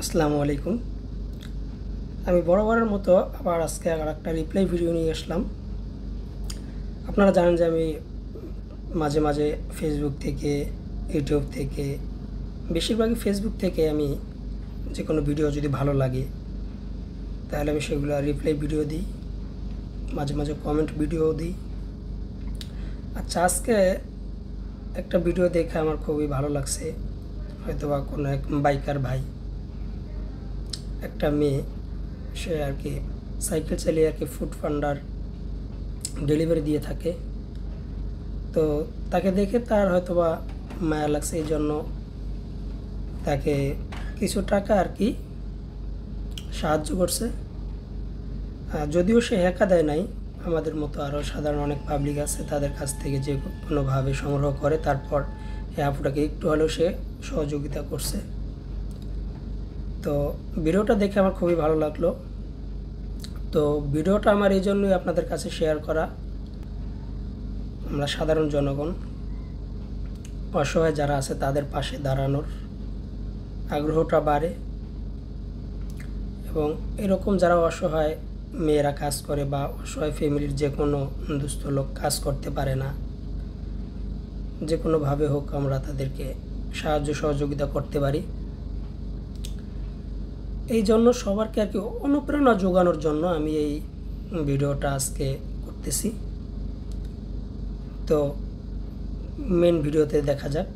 আসসালামু আলাইকুম। আমি বরাবরের মতো আবার আজকে একটা রিপ্লাই ভিডিও নিয়ে আসলাম। আপনারা জানেন যে আমি মাঝে মাঝে ফেসবুক থেকে, ইউটিউব থেকে, বেশিরভাগই ফেসবুক থেকে আমি যে কোনো ভিডিও যদি ভালো লাগে তাহলে আমি সেগুলো রিপ্লাই ভিডিও দিই, মাঝে মাঝে কমেন্ট ভিডিও দিই। আচ্ছা, আজকে একটা ভিডিও দেখে আমার খুবই ভালো লাগছে। হয়তোবা কোনো এক বাইকার ভাই, একটা মেয়ে, সে আর কি সাইকেল চালিয়ে আর কি ফুড পান্ডার ডেলিভারি দিয়ে থাকে। তো তাকে দেখে তার হয়তোবা মায়া লাগছে, এই জন্য তাকে কিছু টাকা আর কি সাহায্য করছে। যদিও সে একা দেয় নাই, আমাদের মতো আরও সাধারণ অনেক পাবলিক আছে, তাদের কাছ থেকে যে কোনোভাবে সংগ্রহ করে তারপর এই আপুটাকে একটু হলেও সে সহযোগিতা করছে। তো ভিডিওটা দেখে আমার খুবই ভালো লাগলো। তো ভিডিওটা আমার এই জন্যই আপনাদের কাছে শেয়ার করা, আমরা সাধারণ জনগণ অসহায় যারা আছে তাদের পাশে দাঁড়ানোর আগ্রহটা বাড়ে। এবং এরকম যারা অসহায় মেয়েরা কাজ করে বা অসহায় ফ্যামিলির যে কোনো দুস্থ লোক কাজ করতে পারে না, যে কোনোভাবে হোক আমরা তাদেরকে সাহায্য সহযোগিতা করতে পারি। এই জন্য সবারকে আর কি অনুপ্রেরণা যোগানোর জন্য আমি এই ভিডিওটা আজকে করতেছি। তো মেন ভিডিওতে দেখা যাক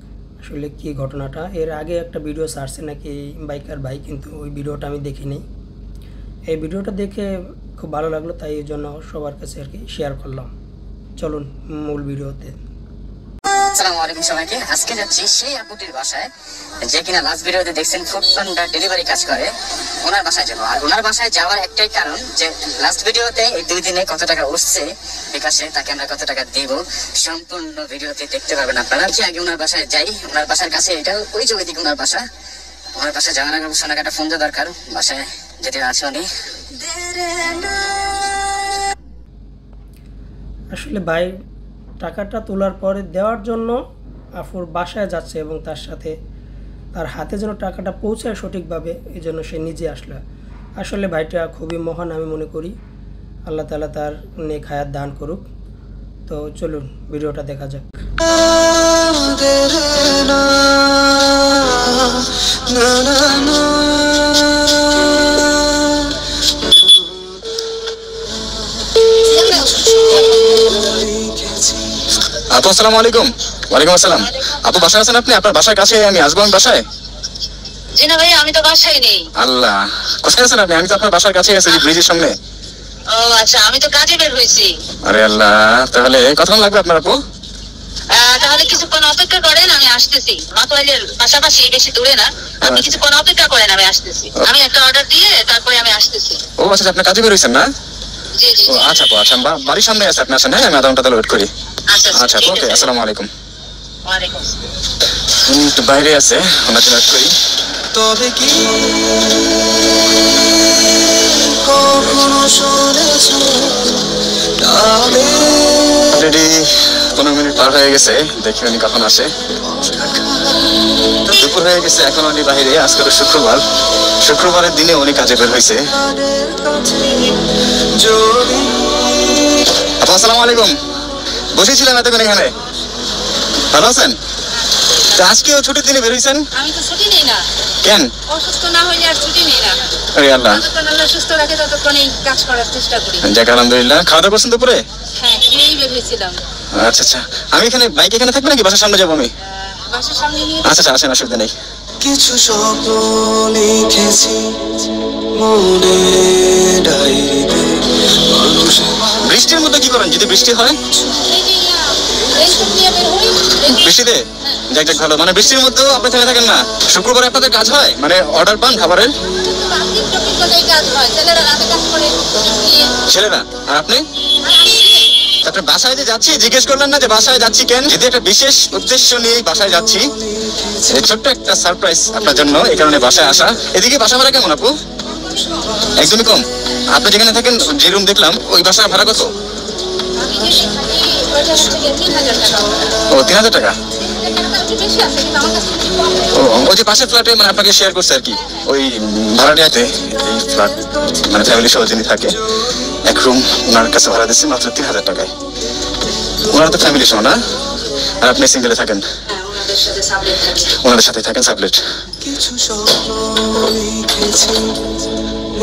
আসলে কী ঘটনাটা। এর আগে একটা ভিডিও ছাড়ছে নাকি বাইকার ভাই, কিন্তু ওই ভিডিওটা আমি দেখিনি। এই ভিডিওটা দেখে খুব ভালো লাগলো, তাই এই জন্য সবার কাছে আর কি শেয়ার করলাম। চলুন মূল ভিডিওতে। আসসালামু আলাইকুম সবাইকে। আজকে যাচ্ছি সেই আপুটির বাসায় যে কিনা লাস্ট ভিডিওতে দেখছেন ফুড পান্ডা ডেলিভারি কাজ করে, ওনার বাসায় যাবো। আর ওনার বাসায় যাওয়ার একটাই কারণ যে লাস্ট ভিডিওতে এই 2 দিনে কত টাকা উঠছে বিকাশে, তাকে আমরা কত টাকা দিব সম্পূর্ণ ভিডিওতে দেখতে পাবেন আপনারা। কি আগে ওনার বাসায় যাই, ওনার বাসার কাছে এটা ওই যে ওইদিকে ওনার বাসা। ওনার বাসায় যাওয়ার আগে সোনাকে একটা ফোন দেওয়া দরকার, বাসায় যেতে আছে উনি। আসলে ভাই টাকাটা তোলার পরে দেওয়ার জন্য আফুর বাসায় যাচ্ছে এবং তার সাথে তার হাতে যেন টাকাটা পৌঁছায় সঠিকভাবে, এই জন্য সে নিজে আসলো। আসলে ভাইটা খুবই মহান আমি মনে করি, আল্লাহ তাআলা তার নেক হায়াত দান করুক। তো চলুন ভিডিওটা দেখা যাক। আপু আসসালামু আলাইকুম। ওয়ালাইকুম আসসালাম। আপু বাসায় আছেন আপনি? আপনার বাসার কাছে আমি আসবো, আমি বাসায়। জি না ভাই, আমি তো বাসায় নেই। আল্লাহ, কোথায় আছেন আপনি? আমি তো আপনার বাসার কাছে আছি, ব্রিজের সামনে। ও আচ্ছা, আমি তো কাজে বের হয়েছি। আরে আল্লাহ, তাহলে কতক্ষণ লাগবে আপনার আপু? তাহলে কিছুক্ষণ অপেক্ষা করেন, আমি আসতেছি। মাতোয়াইলের পাশাপাশি, বেশি দূরে না। আপনি কিছুক্ষণ অপেক্ষা করেন, আমি আসতেছি। আমি একটা অর্ডার দিয়ে তারপরে আমি আসতেছি। ও আচ্ছা, আপনি কাজে বের হয়েছেন না? জি জি। ও আচ্ছা আপু, আচ্ছা বাড়ির সামনে আছে, আপনি আসেন। হ্যাঁ, আমি আধা ঘন্টা তাহলে ওয়েট করি। আচ্ছা আপু, ওকে, আসসালামু আলাইকুম। ওয়ালাইকুম আসসালাম। উনি একটু বাইরে আছে, ওনার জন্য ওয়েট করি। তবে কি কখনো শুনেছ অলরেডি 15 মিনিট পার হয়ে গেছে, দেখি উনি কখন আসে। দুপুর হয়ে গেছে, এখন উনি বাইরে। আজকে তো শুক্রবার, শুক্রবারের দিনে উনি কাজে বের হয়েছে। আপু আসসালামু আলাইকুম। বসেছিলাম এতক্ষণ এখানে। ভালো আছেন? তা আজকেও ছুটির দিনে বের হয়েছেন? আমি তো ছুটি নেই না। কেন? অসুস্থ না হইলে আর ছুটি নেই না। আরে আল্লাহ, যতক্ষণ আল্লাহ সুস্থ রাখে ততক্ষণই কাজ করার চেষ্টা করি। যাক আলহামদুলিল্লাহ। খাওয়া দাওয়া করছেন দুপুরে? হ্যাঁ, খেয়েই বের হয়েছিলাম। আচ্ছা আচ্ছা, আমি এখানে বাইক এখানে থাকবে নাকি বাসার সামনে যাবো আমি? বাসার সামনে নিয়ে আচ্ছা আচ্ছা, আসেন, অসুবিধা নেই। কিছু স্বপ্ন লিখেছি মনে ডায়েরিতে মানুষের বৃষ্টির মধ্যে কি করেন যদি বৃষ্টি হয়? রেনকোট নিয়ে বের হই। বৃষ্টিতে? যাক যাক, ভালো। মানে বৃষ্টির মধ্যেও আপনি থেমে থাকেন না? শুক্রবারে আপনাদের কাজ হয়, মানে অর্ডার পান খাবারের? বাকি টপিক কাজ হয়, ছেলেরা রাতে কাজ করে। ছেলেরা? আর আপনি? আপনার বাসায় যে যাচ্ছি জিজ্ঞেস করলেন না যে বাসায় যাচ্ছি কেন? যদি একটা বিশেষ উদ্দেশ্য নিয়ে বাসায় যাচ্ছি, এই ছোট্ট একটা সারপ্রাইজ আপনার জন্য, এই কারণে বাসায় আসা। এদিকে বাসা ভাড়া কেমন আপু? একদমই কম। আপনি যেখানে থাকেন, যে রুম দেখলাম, ওই বাসা ভাড়া কত? আমি যেখানে থাকি ওইটা হচ্ছে 3000 টাকা। ও 3000 টাকা। একটু বেশি আছে কিন্তু আমার কাছে একটু কম। ওই যে পাশের ফ্ল্যাটে মানে আপনাকে শেয়ার করছে আর কি, ওই ভাড়াটিয়াতে এই ফ্ল্যাট মানে ফ্যামিলি সহ যিনি থাকে, এক রুম ওনার কাছে ভাড়া দিচ্ছে মাত্র 3,000 টাকায়। ওনারা তো ফ্যামিলি সহ না, আর আপনি সিঙ্গেলে থাকেন, হ্যাঁ, ওনাদের সাথে সাবলেট থাকে। ওনাদের সাথে থাকেন সাবলেট। কিছু স্বপ্ন লিখেছি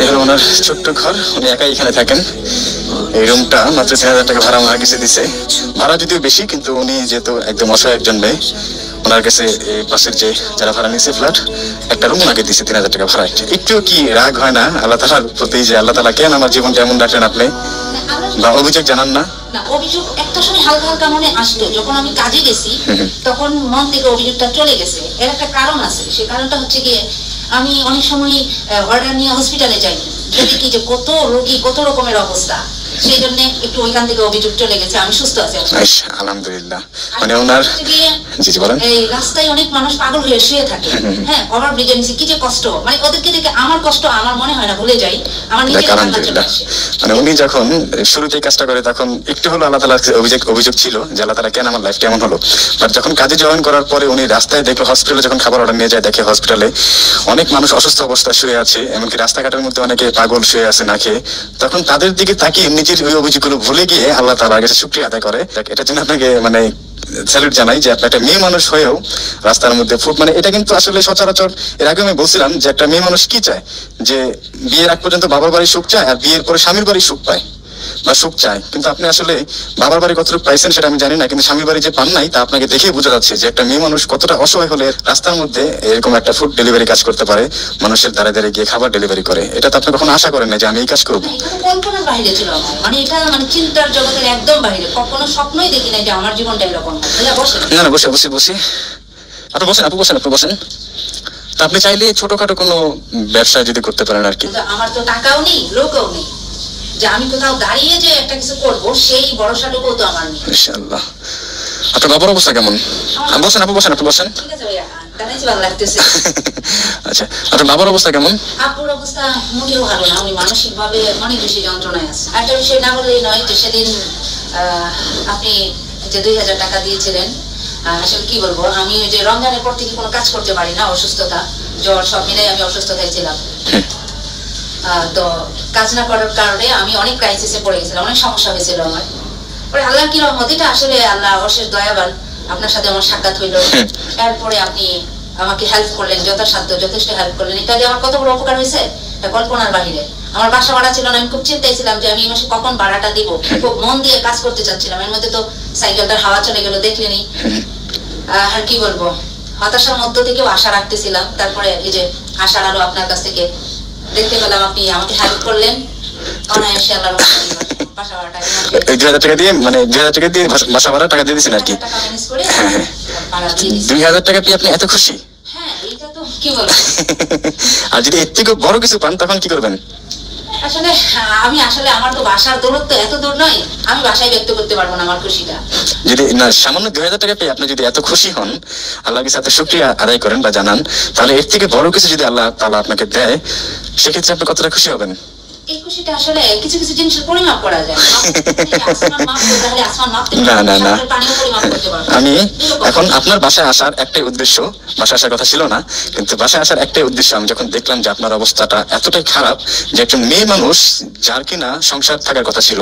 এই হলো ওনার ছোট্ট ঘর, উনি একাই এখানে থাকেন। এই রুমটা মাত্র 3,000 টাকা ভাড়া ওনার কাছে দিছে। ভাড়া যদিও বেশি, কিন্তু উনি যেহেতু একদম অসহায় একজন মেয়ে, ওনার কাছে এই পাশের যে যারা ভাড়া নিয়েছে ফ্ল্যাট, একটা রুম ওনাকে দিচ্ছে 3,000 টাকা ভাড়া। একটু কি রাগ হয় না আল্লাহ তাআলার প্রতি যে আল্লাহ তাআলা কেন আমার জীবনটা এমন রাখলেন আপনি, বা অভিযোগ জানান না? না, অভিযোগ একটা সময় হালকা হালকা মনে আসতো, যখন আমি কাজে গেছি তখন মন থেকে অভিযোগটা চলে গেছে। এর একটা কারণ আছে, সেই কারণটা হচ্ছে গিয়ে আমি অনেক সময় অর্ডার নিয়ে হসপিটালে যাই, দেখি যে কত রোগী, কত রকমের অবস্থা, সেই জন্য একটু ওইখান থেকে অভিযোগ চলে গেছে। আমি সুস্থ আছি আলহামদুলিল্লাহ। মানে ওনার জি জি বলেন। এই রাস্তায় অনেক মানুষ পাগল হয়ে শুয়ে থাকে, হ্যাঁ, ওভার ব্রিজে নিচে, কি যে কষ্ট, মানে ওদেরকে দেখে আমার কষ্ট আমার মনে হয় না, ভুলে যাই, আমার নিজের কান্না চলে আসে। মানে উনি যখন শুরুতেই কাজটা করে তখন একটু হলো আল্লাহ তাআলার অভিযোগ ছিল যে আল্লাহ তাআলা কেন আমার লাইফটা এমন হলো। বাট যখন কাজে জয়েন করার পরে উনি রাস্তায় দেখলো, হসপিটালে যখন খাবার অর্ডার নিয়ে যায়, দেখে হসপিটালে অনেক মানুষ অসুস্থ অবস্থায় শুয়ে আছে, এমনকি রাস্তাঘাটের মধ্যে অনেকে পাগল শুয়ে আছে না খেয়ে, তখন তাদের দিকে তাকিয়ে নিজের ওই অভিযোগগুলো ভুলে গিয়ে আল্লাহ তাআলার কাছে শুকরিয়া আদায় করে। এটার জন্য আপনাকে মানে স্যালুট জানাই যে আপনি একটা মেয়ে মানুষ হয়েও রাস্তার মধ্যে ফুড, মানে এটা কিন্তু আসলে সচরাচর, এর আগে আমি বলছিলাম যে একটা মেয়ে মানুষ কি চায়, যে বিয়ের আগ পর্যন্ত বাবার বাড়ি সুখ চায় আর বিয়ের পরে স্বামীর বাড়ি সুখ পায় বা সুখ চায়। কিন্তু আপনি আসলে বাবার বাড়ি কতটুকু পাইছেন সেটা আমি জানি না, কিন্তু স্বামীর বাড়ি যে পান নাই তা আপনাকে দেখেই বোঝা যাচ্ছে যে একটা মেয়ে মানুষ কতটা অসহায় হলে রাস্তার মধ্যে এরকম একটা ফুড ডেলিভারি কাজ করতে পারে, মানুষের দ্বারা দ্বারা গিয়ে খাবার ডেলিভারি করে। এটা তো আপনি কখনো আশা করেন না যে আমি এই কাজ করবো। এটা তো কল্পনার বাইরে ছিল আমার, মানে এটা মানে চিন্তার জগতের একদম বাইরে, কখনো স্বপ্নই দেখি নাই যে আমার জীবনটা এরকম হবে। বসে না না, বসে বসে বসে আপনি বসেন, আপনি বসেন, আপনি বসেন। তা আপনি চাইলে ছোটখাটো কোনো ব্যবসা যদি করতে পারেন আর কি। কিন্তু আমার তো টাকাও নেই, লোকও নেই, যে আমি কোথাও দাঁড়িয়ে যে একটা কিছু করবো সেই ভরসাটুকু তো আমার নেই। ইনশাআল্লাহ। আপনার বাবার অবস্থা কেমন? বসেন, আপনি বসেন, আপনি বসেন। ঠিক আছে ভাইয়া, দাঁড়াইছি, ভালো লাগতেছে। আচ্ছা, আপনার বাবার অবস্থা কেমন? আপুর অবস্থা মোটেও ভালো না, উনি মানসিক ভাবে অনেক বেশি যন্ত্রণায় আছে। একটা বিষয় না বললেই নয় যে সেদিন আপনি যে 2,000 টাকা দিয়েছিলেন, আসলে কি বলবো, আমি ওই যে রমজানের পর থেকে কোনো কাজ করতে পারি না, অসুস্থতা, জ্বর সব মিলাই আমি অসুস্থতায় ছিলাম। তো কাজ না করার কারণে আমি অনেক ক্রাইসিসে পড়ে গেছিলাম, অনেক সমস্যা হয়েছিল আমার। পরে আল্লাহ কি রহমত, এটা আসলে আল্লাহ অশেষ দয়াবান, আপনার সাথে আমার সাক্ষাৎ হইলো, এরপরে আপনি আমাকে হেল্প করলেন, যথাসাধ্য যথেষ্ট হেল্প করলেন। এটা যে আমার কত বড় উপকার হয়েছে এটা কল্পনার বাহিরে। আমার বাসা ভাড়া ছিল না, আমি খুব চিন্তায় ছিলাম যে আমি এই মাসে কখন ভাড়াটা দিব, খুব মন দিয়ে কাজ করতে চাচ্ছিলাম। এর মধ্যে তো সাইকেলটার হাওয়া চলে গেল, দেখলেনি। আর কি বলবো, হতাশার মধ্য থেকেও আশা রাখতেছিলাম। তারপরে এই যে আশার আলো আপনার কাছ থেকে দেখতে পেলাম, আপনি আমাকে হেল্প করলেন অনায়াসে। আল্লাহর বাসা ভাড়াটা 2,000 টাকা দিয়ে, মানে 2,000 টাকা দিয়ে বাসা ভাড়া টাকা দিয়ে দিয়েছেন আর কি। 2,000 টাকা পেয়ে আপনি এত খুশি? হ্যাঁ, এটা তো কি বলবো। আর যদি এর থেকে বড় কিছু পান তখন কি করবেন? আসলে আমি আমার তো বাসার দূরত্ব এত দূর নয়, আমি বাসায় ব্যক্ত করতে পারবো না আমার খুশিটা। যদি না সামান্য 2,000 টাকা পেয়ে আপনি যদি এত খুশি হন, আল্লাহর কাছে এত শুকরিয়া আদায় করেন বা জানান, তাহলে এর থেকে বড় কিছু যদি আল্লাহ তাআলা আপনাকে দেয়, সেক্ষেত্রে আপনি কতটা খুশি হবেন? এই খুশিটা আসলে কিছু কিছু জিনিসের পরিমাপ করা যায় না না না, আমি এখন আপনার বাসায় আসার একটাই উদ্দেশ্য, বাসায় আসার কথা ছিল না, কিন্তু বাসায় আসার একটাই উদ্দেশ্য, আমি যখন দেখলাম যে আপনার অবস্থাটা এতটাই খারাপ, যে একজন মেয়ে মানুষ যার কিনা সংসার থাকার কথা ছিল,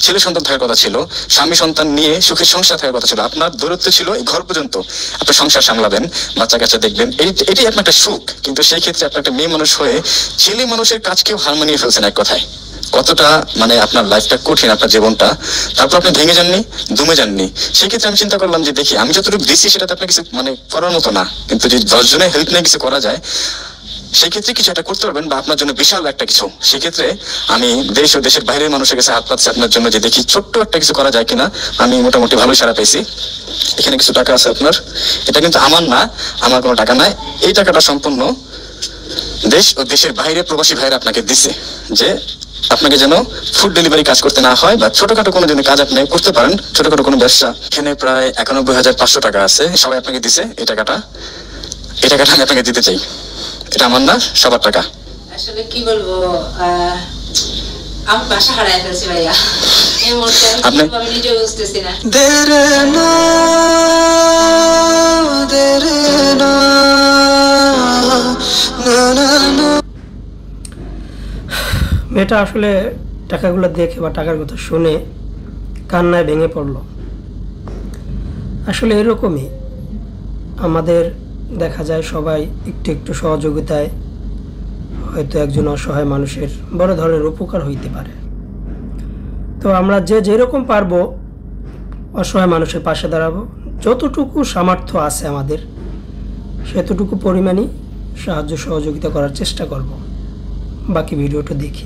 ছেলে সন্তান থাকার কথা ছিল, স্বামী সন্তান নিয়ে সুখের সংসার থাকার কথা ছিল, আপনার দূরত্ব ছিল এই ঘর পর্যন্ত, আপনি সংসার সামলাবেন, বাচ্চা কাচ্চা দেখবেন, এটাই আপনার একটা সুখ। কিন্তু সেই ক্ষেত্রে আপনার একটা মেয়ে মানুষ হয়ে ছেলে মানুষের কাজকেও হার মানিয়ে ফেলছেন এক কথায়। কতটা মানে আপনার লাইফটা কঠিন, আপনার জীবনটা। তারপর আপনি ভেঙে যাননি, দমে যাননি। সেক্ষেত্রে আমি চিন্তা করলাম যে দেখি আমি যতটুকু দিচ্ছি সেটাতে আপনার কিছু মানে করার মতো না, কিন্তু যদি 10 জনের হেল্প নিয়ে কিছু করা যায়, সেক্ষেত্রে কিছু একটা করতে পারবেন বা আপনার জন্য বিশাল একটা কিছু। সেক্ষেত্রে আমি দেশ ও দেশের বাইরের মানুষের কাছে হাত পাচ্ছি আপনার জন্য, যে দেখি ছোট্ট একটা কিছু করা যায় কিনা। আমি মোটামুটি ভালোই সাড়া পেয়েছি। এখানে কিছু টাকা আছে আপনার, এটা কিন্তু আমার না, আমার কোনো টাকা নাই। এই টাকাটা সম্পূর্ণ দেশ ও দেশের বাইরে প্রবাসী ভাইরা আপনাকে দিছে, যে আপনাকে যেন ফুড ডেলিভারি কাজ করতে না হয়, বা ছোটখাটো কোনো যেন কাজ আপনি করতে পারেন, ছোটখাটো কোনো ব্যবসা। এখানে প্রায় 91,500 টাকা আছে, সবাই আপনাকে দিছে। এই টাকাটা আমি আপনাকে দিতে চাই। এটা আমার না, সবার টাকা। আসলে কি বলবো, আমি বাসা হারাই ফেলছি ভাইয়া, এই মুহূর্তে আপনি- আমি নিজেও বুঝতেছি না। দেরে না দেরে না না না না। মেয়েটা আসলে টাকাগুলো দেখে বা টাকার কথা শুনে কান্নায় ভেঙে পড়লো। আসলে এরকমই আমাদের দেখা যায়, সবাই একটু একটু সহযোগিতায় হয়তো একজন অসহায় মানুষের বড় ধরনের উপকার হইতে পারে। তো আমরা যে যেরকম পারবো অসহায় মানুষের পাশে দাঁড়াবো, যতটুকু সামর্থ্য আছে আমাদের সেতটুকু পরিমাণই সাহায্য সহযোগিতা করার চেষ্টা করব। বাকি ভিডিওটা দেখি।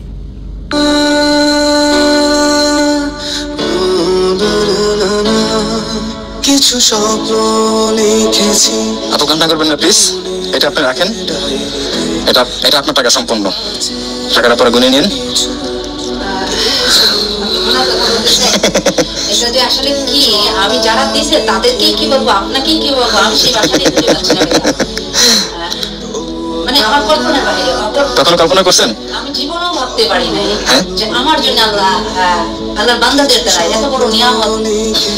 কিছু স্বপ্ন লিখেছি আপু কান্না করবেন না প্লিজ, এটা আপনি রাখেন, এটা এটা আপনার টাকা সম্পূর্ণ, টাকাটা পরে গুনে নিন। এটা যে আসলে কি, আমি যারা দিছে তাদেরকেই কি বলবো, আপনাকেই কি বলবো, আমি সেই বাসাটাই খুঁজে পাচ্ছি না। মানে আমার কল্পনার বাইরে। কখনো কল্পনা করছেন? আমি জীবনেও ভাবতে পারি নাই হ্যাঁ? যে আমার জন্য আল্লাহর বান্দাদের দ্বারা এত বড় নিয়ামত,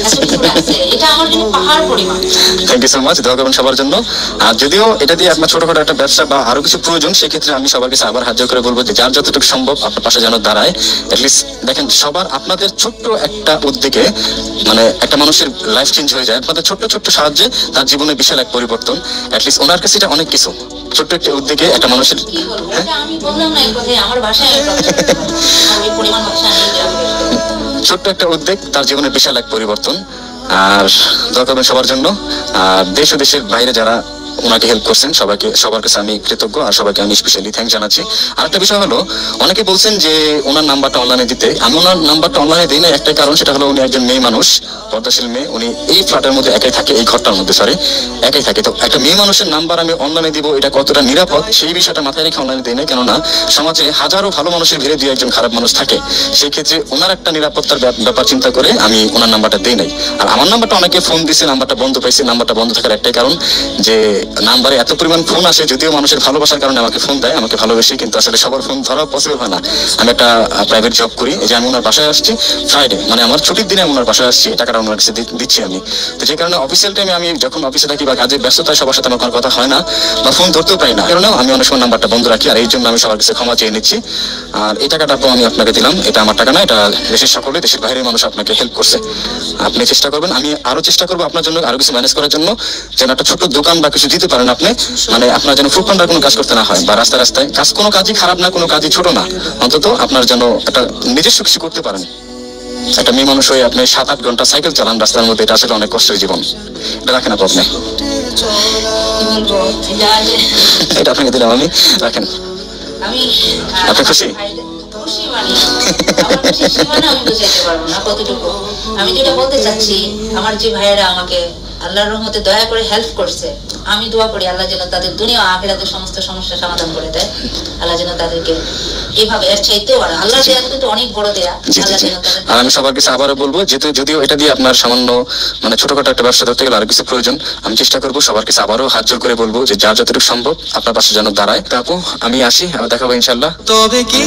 এত কিছু আছে, এটা আমার জন্য পাহাড় পরিমাণ। থ্যাংক ইউ সো মাচ, দোয়া করবেন সবার জন্য। আর যদিও এটা দিয়ে আপনার ছোটখাটো একটা ব্যবসা বা আরো কিছু প্রয়োজন, সেক্ষেত্রে আমি সবার কাছে আবার হাত জোড় করে বলবো যে যার যতটুকু সম্ভব আপনার পাশে যেন দাঁড়ায়। অ্যাটলিস্ট দেখেন, সবার আপনাদের ছোট্ট একটা উদ্যোগে মানে একটা মানুষের লাইফ চেঞ্জ হয়ে যায়। আপনাদের ছোট্ট ছোট্ট সাহায্যে তার জীবনে বিশাল এক পরিবর্তন। অ্যাটলিস্ট ওনার কাছে এটা অনেক কিছু, ছোট্ট একটা উদ্যোগে একটা মানুষের। কি বলবো, এটা আমি বললাম না, এই কথাই আমার ভাষায় আমি প্রকাশ করতে পারি। আমি পরিমাণ ভাষা আমি ছোট্ট একটা উদ্যোগ তার জীবনের বিশাল এক পরিবর্তন। আর দোয়া করবেন সবার জন্য। আর দেশ ও দেশের বাইরে যারা ওনাকে হেল্প করছেন সবার কাছে আমি কৃতজ্ঞ, আর সবাইকে আমি স্পেশালি থ্যাংক জানাচ্ছি। আর একটা বিষয় হলো, অনেকে বলছেন যে ওনার নাম্বারটা অনলাইনে দিতে। আমি ওনার নাম্বারটা অনলাইনে দিই না একটাই কারণ, সেটা হলো উনি একজন মেয়ে মানুষ, পর্দাশীল মেয়ে। উনি এই ফ্ল্যাটের মধ্যে একাই থাকে, এই ঘরটার মধ্যে একাই থাকে। তো একটা মেয়ে মানুষের নাম্বার আমি অনলাইনে দিব, এটা কতটা নিরাপদ সেই বিষয়টা মাথায় রেখে অনলাইনে দিই না। কেননা সমাজে হাজারো ভালো মানুষের ভিড়ে দুই একজন খারাপ মানুষ থাকে, সেই ক্ষেত্রে ওনার একটা নিরাপত্তার ব্যাপার চিন্তা করে আমি ওনার নাম্বারটা দিই নাই। আর আমার নাম্বারটা অনেকে ফোন দিছে, নাম্বারটা বন্ধ পাইছে। নাম্বারটা বন্ধ থাকার একটাই কারণ যে নাম্বারে এত পরিমাণ ফোন আসে, যদিও মানুষের ভালোবাসার কারণে আমাকে ফোন দেয়, আমাকে ভালোবেসে, কিন্তু আসলে সবার ফোন ধরা পসিবল হয় না। আমি একটা প্রাইভেট জব করি, এই যে আমি ওনার বাসায় আসছি ফ্রাইডে, মানে আমার ছুটির দিনে আমি ওনার বাসায় আসছি, টাকাটা ওনার কাছে দিচ্ছি আমি। তো যে কারণে অফিসিয়াল টাইমে আমি যখন অফিসে থাকি বা কাজের ব্যস্ততায় সবার সাথে আমার কোনো কথা হয় না বা ফোন ধরতেও পারি না, কারণেও আমি অনেক সময় নাম্বারটা বন্ধ রাখি। আর এই জন্য আমি সবার কাছে ক্ষমা চেয়ে নিচ্ছি। আর এই টাকাটা তো আমি আপনাকে দিলাম, এটা আমার টাকা না, এটা দেশের সকলে, দেশের বাইরের মানুষ আপনাকে হেল্প করছে। আপনি চেষ্টা করবেন, আমি আরো চেষ্টা করবো আপনার জন্য আরো কিছু ম্যানেজ করার জন্য, যেন একটা ছোট্ট দোকান বা কিছু দিতে পারেন আপনি। মানে আপনার যেন ফুড পান্ডার কোনো কাজ করতে না হয়, বা রাস্তায় রাস্তায় কাজ, কোনো কাজই খারাপ না, কোনো কাজই ছোট না, অন্তত আপনার যেন একটা নিজস্ব কিছু করতে পারেন। একটা মেয়ে মানুষ হয়ে আপনি 7-8 ঘন্টা সাইকেল চালান রাস্তার মধ্যে, এটা আসলে অনেক কষ্টের জীবন। এটা রাখেন আপনি, কি বলবো, এটা যে এটা আপনাকে দিলাম আমি, রাখেন। আমি আপনি খুশি? খুশি মানে আমার খুশি সীমানা আমি বুঝাইতে পারবো না কতটুকু। আমি যেটা বলতে চাচ্ছি, আমার যে ভাইয়েরা আমাকে আল্লাহর রহমতে দয়া করে হেল্প করছে, আমি দোয়া করি আল্লাহ যেন তাদের দুনিয়া ও আখিরাতের সমস্ত সমস্যা সমাধান করে দেয়। আল্লাহ যেন তাদেরকে এইভাবে এর চাইতেও আর আল্লাহ দেয়া কিন্তু অনেক বড় দেয়া। জি জি আল্লাহ জি। যেন তাদের আর আমি সবার কাছে আবারও বলবো, যেহেতু যদিও এটা দিয়ে আপনার সামান্য মানে ছোটখাটো একটা ব্যবসা ধরতে গেলে আরো কিছু প্রয়োজন, আমি চেষ্টা করবো সবার কাছে আবারও হাত জোর করে বলবো যে যার যতটুকু সম্ভব আপনার পাশে যেন দাঁড়ায়। তা আপু আমি আসি, আবার দেখাবো ইনশাল্লাহ। তবে কি